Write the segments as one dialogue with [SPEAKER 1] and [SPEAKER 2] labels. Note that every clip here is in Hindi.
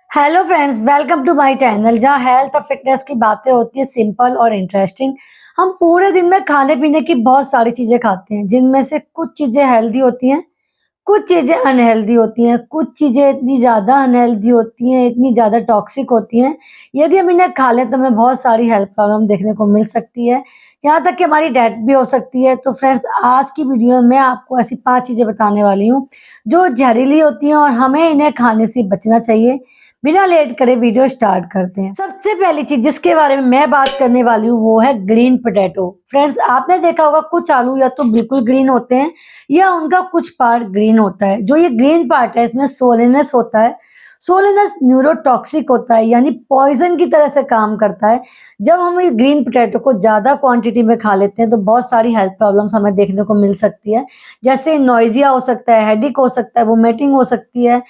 [SPEAKER 1] Hello friends, welcome to my channel जहां हेल्थ और फिटनेस की बातें होती है सिंपल और इंटरेस्टिंग। हम पूरे दिन में खाने पीने की बहुत सारी चीजें खाते हैं, जिनमें से कुछ चीजें हेल्दी होती हैं, कुछ चीजें अनहेल्दी होती हैं, कुछ चीजें इतनी ज्यादा अनहेल्दी होती हैं, इतनी ज्यादा टॉक्सिक होती हैं। यदि हम इन्हें खा लें तो हमें बहुत सारी हेल्थ प्रॉब्लम देखने को मिल सकती है, यहाँ तक कि हमारी डेथ भी हो सकती है। तो फ्रेंड्स, आज की वीडियो में आपको ऐसी 5 चीजें बताने वाली हूँ जो जहरीली होती हैं और हमें इन्हें खाने से बचना चाहिए। बिना लेट करे वीडियो स्टार्ट करते हैं। सबसे पहली चीज जिसके बारे में मैं बात करने वाली हूँ वो है ग्रीन पोटैटो। फ्रेंड्स, आपने देखा होगा कुछ आलू या तो बिल्कुल ग्रीन होते हैं या उनका कुछ पार्ट ग्रीन होता है। जो ये ग्रीन पार्ट है इसमें सोलेनस होता है। सोलेनस न्यूरोटॉक्सिक होता है, यानी पॉइजन की तरह से काम करता है। जब हम ये ग्रीन पोटैटो को ज्यादा क्वांटिटी में खा लेते हैं तो बहुत सारी हेल्थ प्रॉब्लम्स हमें देखने को मिल सकती है, जैसे नोइजिया हो सकता है, हेडेक हो सकता है, वोमिटिंग हो सकती है,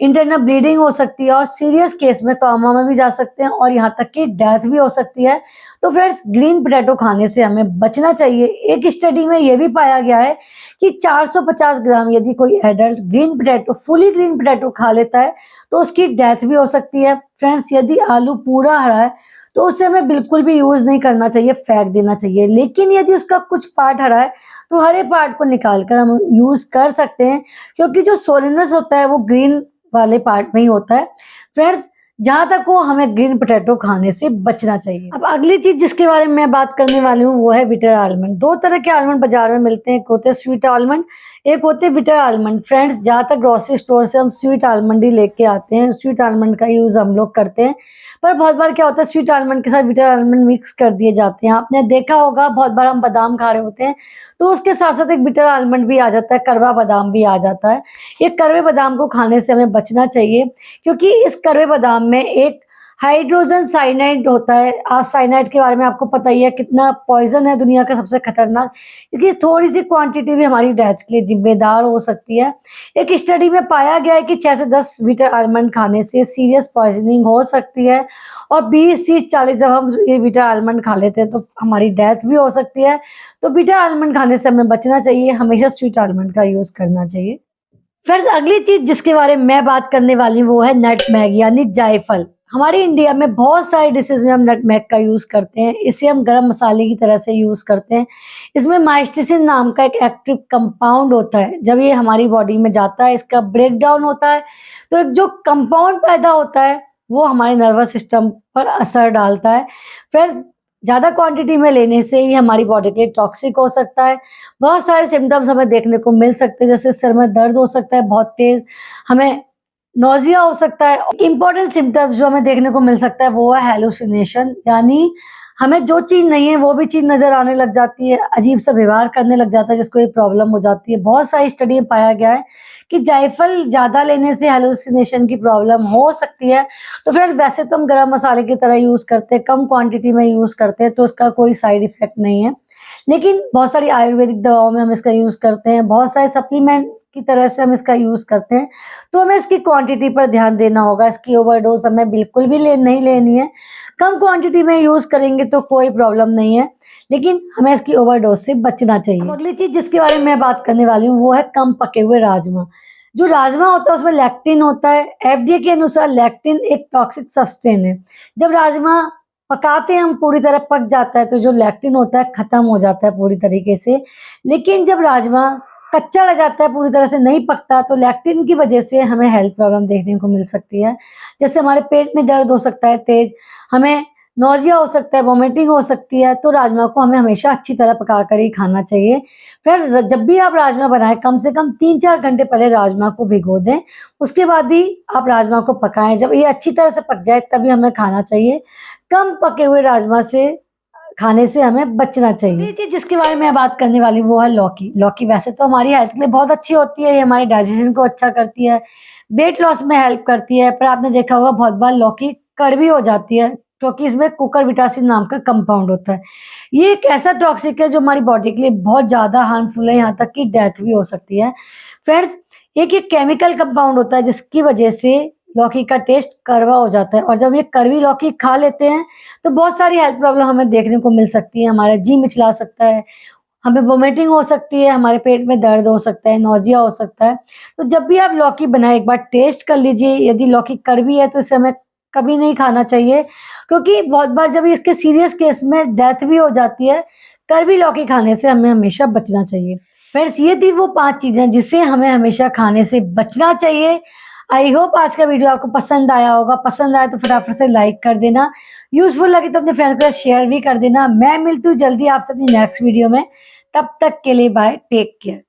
[SPEAKER 1] इंटरनल ब्लीडिंग हो सकती है और सीरियस केस में कोमा में भी जा सकते हैं और यहाँ तक कि डेथ भी हो सकती है। तो फ्रेंड्स, ग्रीन पोटैटो खाने से हमें बचना चाहिए। एक स्टडी में ये भी पाया गया है कि 450 ग्राम यदि कोई adult green potato, fully green potato खा लेता है तो उसकी डेथ भी हो सकती है। फ्रेंड्स, यदि आलू पूरा हरा है तो उसे हमें बिल्कुल भी यूज नहीं करना चाहिए, फेंक देना चाहिए। लेकिन यदि उसका कुछ पार्ट हरा है तो हरे पार्ट को निकाल कर हम यूज कर सकते हैं, क्योंकि जो सोलेनस होता है वो ग्रीन वाले पार्ट में ही होता है। फ्रेंड्स, जहां तक हो हमें ग्रीन पोटैटो खाने से बचना चाहिए। अब अगली चीज जिसके बारे में मैं बात करने वाली हूँ वो है बिटर आलमंड। दो तरह के आलमंड बाजार में मिलते हैं, एक होते हैं स्वीट आलमंड, एक होते हैं बिटर आलमंड। फ्रेंड्स, ज्यादातर ग्रोसरी स्टोर से हम स्वीट आलमंड ही लेके आते हैं, स्वीट आलमंड का यूज हम लोग करते हैं। पर बहुत बार क्या होता है, स्वीट आलमंड के साथ बिटर आलमंड मिक्स कर दिए जाते हैं। आपने देखा होगा बहुत बार हम बादाम खा रहे होते हैं तो उसके साथ साथ एक बिटर आलमंड भी आ जाता है, कड़वा बादाम भी आ जाता है। ये कड़वे बादाम को खाने से हमें बचना चाहिए, क्योंकि इस कड़वे बादाम में एक हाइड्रोजन साइनाइड होता है। साइनाइड के बारे में आपको पता ही है, कितना पॉइजन है, दुनिया का सबसे खतरनाक। क्योंकि थोड़ी सी क्वांटिटी भी हमारी डेथ के लिए जिम्मेदार हो सकती है। एक स्टडी में पाया गया है कि 6 से 10 बीटर आलमंड खाने से सीरियस पॉइजनिंग हो सकती है और 20 30 40 जब हम ये बीटर आलमंड खा लेते हैं तो हमारी डेथ भी हो सकती है। तो बीटर आलमंड खाने से हमें बचना चाहिए, हमेशा स्वीट आलमंड का यूज करना चाहिए। फ्रेंड्स, अगली चीज जिसके बारे में मैं बात करने वाली हूँ वो है नटमेग यानी जायफल। हमारे इंडिया में बहुत सारी डिशेज में हम नटमेग का यूज करते हैं। इसे हम गरम मसाले की तरह से यूज करते हैं। इसमें माइस्टिसिन नाम का एक एक्टिव कंपाउंड होता है। जब ये हमारी बॉडी में जाता है, इसका ब्रेक डाउन होता है, तो एक जो कंपाउंड पैदा होता है वो हमारे नर्वस सिस्टम पर असर डालता है। फिर ज्यादा क्वांटिटी में लेने से ही हमारी बॉडी के लिए टॉक्सिक हो सकता है। बहुत सारे सिम्टम्स हमें देखने को मिल सकते हैं, जैसे सिर में दर्द हो सकता है बहुत तेज, हमें नोजिया हो सकता है। इंपॉर्टेंट सिम्टम्स जो हमें देखने को मिल सकता है वो है हेलुसिनेशन, यानी हमें जो चीज नहीं है वो भी चीज नजर आने लग जाती है, अजीब सा व्यवहार करने लग जाता है, जिसको ये प्रॉब्लम हो जाती है। बहुत सारी स्टडी में पाया गया है कि जायफल ज्यादा लेने से हेलुसिनेशन की प्रॉब्लम हो सकती है। तो फ्रेंड्स, वैसे तो हम गरम मसाले की तरह यूज करते हैं, कम क्वांटिटी में यूज करते हैं, तो उसका कोई साइड इफेक्ट नहीं है। लेकिन बहुत सारी आयुर्वेदिक दवाओं में हम इसका यूज करते हैं, बहुत सारे सप्लीमेंट की तरह से हम इसका यूज करते हैं। तो हमें इसकी क्वांटिटी पर ध्यान देना होगा। इसकी ओवरडोज हमें बिल्कुल भी नहीं लेनी है। कम क्वांटिटी में यूज करेंगे तो कोई प्रॉब्लम नहीं है, लेकिन हमें इसकी ओवरडोज से बचना चाहिए। अब अगली चीज जिसके बारे में मैं बात करने वाली हूँ वो है कम पके हुए राजमा। जो राजमा होता है उसमें लैक्टिन होता है। एफडीए के अनुसार लैक्टिन एक टॉक्सिक सब्सटेंस है। जब राजमा पकाते हैं, हम पूरी तरह पक जाता है तो जो लैक्टिन होता है खत्म हो जाता है पूरी तरीके से। लेकिन जब राजमा कच्चा रह जाता है, पूरी तरह से नहीं पकता, तो लैक्टिन की वजह से हमें हेल्थ प्रॉब्लम देखने को मिल सकती है। जैसे हमारे पेट में दर्द हो सकता है तेज, हमें नोजिया हो सकता है, वोमिटिंग हो सकती है। तो राजमा को हमें हमेशा अच्छी तरह पका कर ही खाना चाहिए। फिर जब भी आप राजमा बनाएं, कम से कम 3-4 घंटे पहले राजमा को भिगो दें, उसके बाद ही आप राजमा को पकाएं। जब ये अच्छी तरह से पक जाए तभी हमें खाना चाहिए। कम पके हुए राजमा से खाने से हमें बचना चाहिए। चीज जिसके बारे में मैं बात करने वाली हूँ वो है लौकी। लौकी वैसे तो हमारी हेल्थ के लिए बहुत अच्छी होती है, ये हमारे डाइजेशन को अच्छा करती है, वेट लॉस में हेल्प करती है। पर आपने देखा होगा बहुत बार लौकी कड़वी हो जाती है, क्योंकि इसमें कुकुरबिटासिन नाम का कंपाउंड होता है। ये एक ऐसा टॉक्सिक है जो हमारी बॉडी के लिए बहुत ज्यादा हार्मफुल है, यहाँ तक कि डेथ भी हो सकती है। फ्रेंड्स, एक केमिकल कंपाउंड होता है जिसकी वजह से लौकी का टेस्ट कड़वा हो जाता है, और जब ये कड़वी लौकी खा लेते हैं तो बहुत सारी हेल्थ प्रॉब्लम हमें देखने को मिल सकती है। हमारा जी मिचला सकता है, हमें वोमिटिंग हो सकती है, हमारे पेट में दर्द हो सकता है, नौजिया हो सकता है। तो जब भी आप लौकी बनाएँ एक बार टेस्ट कर लीजिए, यदि लौकी कड़वी है तो इसे हमें कभी नहीं खाना चाहिए, क्योंकि बहुत बार जब इसके सीरियस केस में डेथ भी हो जाती है, कड़वी लौकी खाने से हमें हमेशा बचना चाहिए। फ्रेंड्स, ये थी वो 5 चीज़ें जिसे हमें हमेशा खाने से बचना चाहिए। आई होप आज का वीडियो आपको पसंद आया होगा। पसंद आया तो फटाफट से लाइक कर देना। यूज़फुल लगे तो अपने फ्रेंड्स के साथ शेयर भी कर देना। मैं मिलती हूँ जल्दी आपसे अपनी नेक्स्ट वीडियो में। तब तक के लिए बाय, टेक केयर।